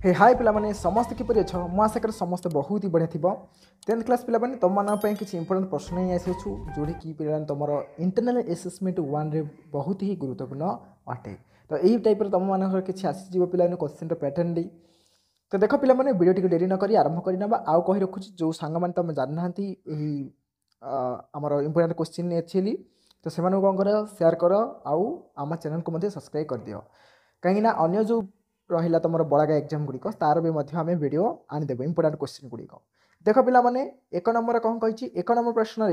हे हाय पिलामाने समस्त किपरि अछ मु आशा कर समस्त बहुत ही बढ़िया थिबो 10th क्लास पिलामाने तुम मान पई किछि इंपोर्टेंट प्रश्न ही आसीछु जोडी कि पिलान तुमर इंटरनल असेसमेंट 1 रे बहुत ही गुरुत्वपूर्ण अटे तो एही टाइप रे तुम मान किछि आसी जीवो पिलाने क्वेश्चन रो पैटर्न दी तो देख पिलामाने वीडियो टिक डेरी न करी आरंभ करी नबा आउ कहि रखुछि जो सांग मान तुम जान नाहंती एही हमर इंपोर्टेंट क्वेश्चन एछिली तो सेमानु कोन करो शेयर करो आउ आमा चैनल को मध्ये सब्सक्राइब कर दियो कहीं ना अन्य जो रहा तुम बड़ागा एग्जाम गुड़िक तार भी आम वीडियो आनीदेव इंपोर्टाट क्वेश्चन गुड़िक देख पाने एक नंबर कौन कही एक नंबर प्रश्न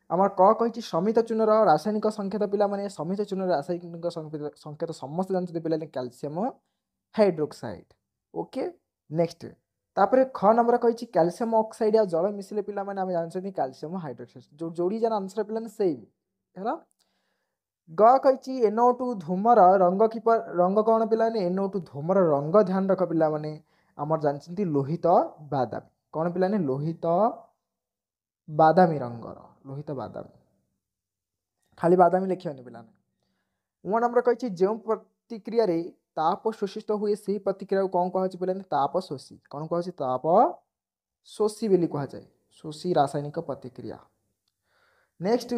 आम क कही समित चूनर रासायनिक संकेत पे समित चूनर रासायनिक संकेत समस्त जानते पे कैल्शियम हाइड्रोक्साइड ओके नेक्स्ट तापर ख नंबर कही कैल्शियम ऑक्साइड या जल मिसिले पे आम जानते कैल्शियम हाइड्रोक्साइड जो जोड़ी जान आंसर पे सेम है ग कही NO2 धूमर रंग किपर रंग कौन पिलाने NO2 धूमर रंग ध्यान रख पिला माने आमर जानते लोहित बादामी कौन पिलाने लोहित बादामी रंगर लोहित बादामी खाली बादामी लिखियोनी पिलाने उ नंबर कही जो प्रतिक्रिया रे ताप शोषित हुए से प्रतिक्रिया कौन कह पिलाने ताप शोषी कौन कह ताप शोषी बोली कह जाए शोषी रासायनिक प्रतिक्रिया नेक्स्ट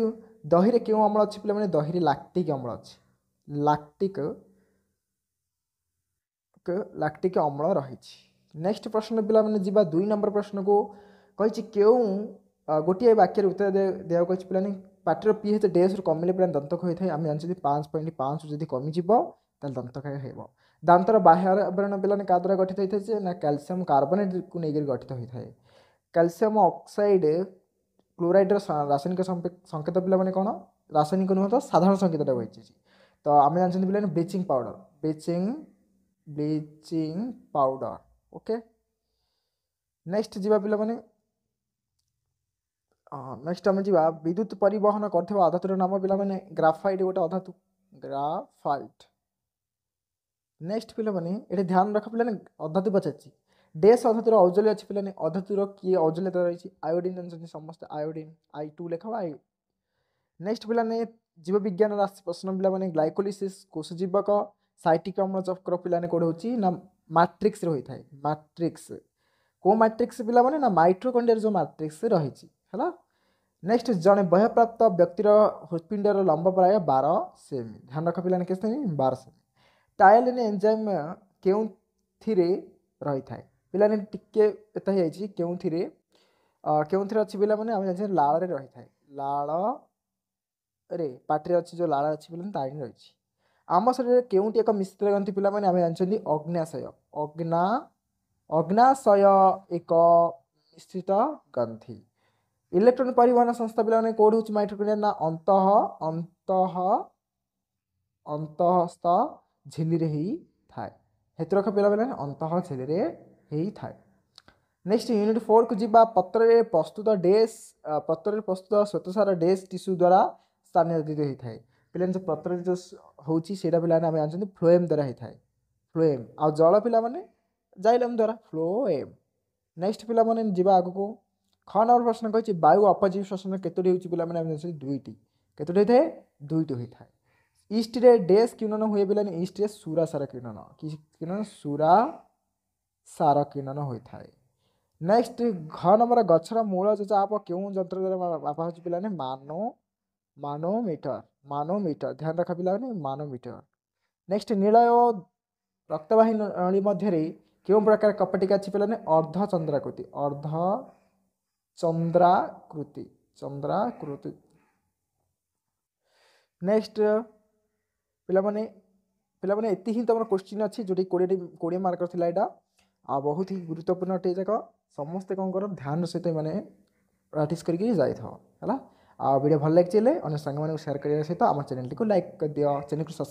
दही रे क्यों अम्ल अच्छी पे दही लैक्टिक अम्ल अच्छी लैक्टिक अम्ल रही नेक्स्ट प्रश्न पिला माने जीवा 2 नंबर प्रश्न को कही क्यों गोटे वाक्य उत्तर दिया कही पे पाटर पीएच डेस कमिले पे दंत होता है आम जानते 5.5 जब कमिज दंत हो दांतर बाह्य आवरण पे क्या द्वारा गठित होता है ना कैल्शियम कार्बोनेट को लेकर गठित होता है कैल्शियम ऑक्साइड क्लोराइड रासायनिक संकेत पे कौन रासायनिक नुह तो साधारण संकेतटा वही तो आम जानते पे ब्लीचिंग पाउडर ओके नेक्स्ट जीवा पिला माने नेक्स्ट आम जा विद्युत परिवहन कर अधातुर नाम पिला माने ग्राफाइट गोटे अधातु ग्राफाइट नेक्स्ट पिला माने ये ध्यान रख पिला अधातु पचार डेस अधातुर औजल्य अच्छी पे अधातुर किए औजल्यता रही आयोडीन जानते समस्त आयोडीन I2 लेखा नेक्स्ट पिलाने जीव विज्ञान राशि प्रश्न पिला ग्लाइकोलिसिस कोष जीवक साइटिक अम्ल चक्र पिलाने कौन होची ना मैट्रिक्स होता है मैट्रिक्स को मैट्रिक्स पिला माने ना माइट्रोकंड्रिया जो मैट्रिक्स रही है नेक्स्ट जड़े बह्यप्राप्त व्यक्तिर हृत्पिंडर लंब प्राय 12 सेमी ध्यान रख पिलाने के 12 सेमी टायलिन एंजाइम क्यों रही था पिलाने टिके एत क्यों अच्छी पिला माने आम जानते लाल रे रही था लाल रे पाटे अच्छी जो लाल अच्छी पिला ताड़ी रही आम शरीर केउटी एक मिश्रित ग्रंथि पिला माने आम जानते अग्नाशय अग्नाशय एक मिश्रित ग्रंथि इलेक्ट्रॉन परिवहन संस्था पिला कौन हो माइट्रोकंड्रिया ना अंतः अंतः अंतःस्थ झिल्ली रे ही थाए हेतु रख पिला अंतः झिल्ली रे ही थाए नेक्स्ट यूनिट 4 को जीवा पत्र प्रस्तुत डेस पत्र प्रस्तुत श्वेतसार डेस टिश्यू द्वारा स्थानांतरित होता है पे जो पत्र जो होता पे आम जानते फ्लोएम द्वारा होता है फ्लोएम आ जल पे जाइलम द्वारा फ्लोएम नेक्स्ट पिला माने जीवा आग को ख नंबर प्रश्न कही वायु अपजीव श्वसन केतोटी होची पिला माने आम जानते दुईटी केतोटी होता है दुईटी होता है ईस्ट रे डेस किरण हुए पे ईस्ट रे सुरा सार किरण किरण सुरा सार किरण होता है नेक्स्ट घ नंबर गछर मूल जो चाप क्यों जंत्र द्वारा मापा हो पे मानोमीटर ध्यान रखा पिला मानोमीटर नेक्स्ट नीलय रक्तवाही नली मध्य क्यों प्रकार कपटिका अच्छी पे अर्धचंद्राकृति चंद्राकृति नेक्स्ट पिला एति ही तुम क्वेश्चन अच्छी जो 20 मार्क था यहाँ आ बहुत ही गुरुत्वपूर्ण अटे जाक समस्ते कौन कर ध्यान सहित मैंने प्राक्ट करके जाइए आ वीडियो भल लगे अन्य सांग शेयर करने सहित आम चैनल को लाइक कर दियो चैनल को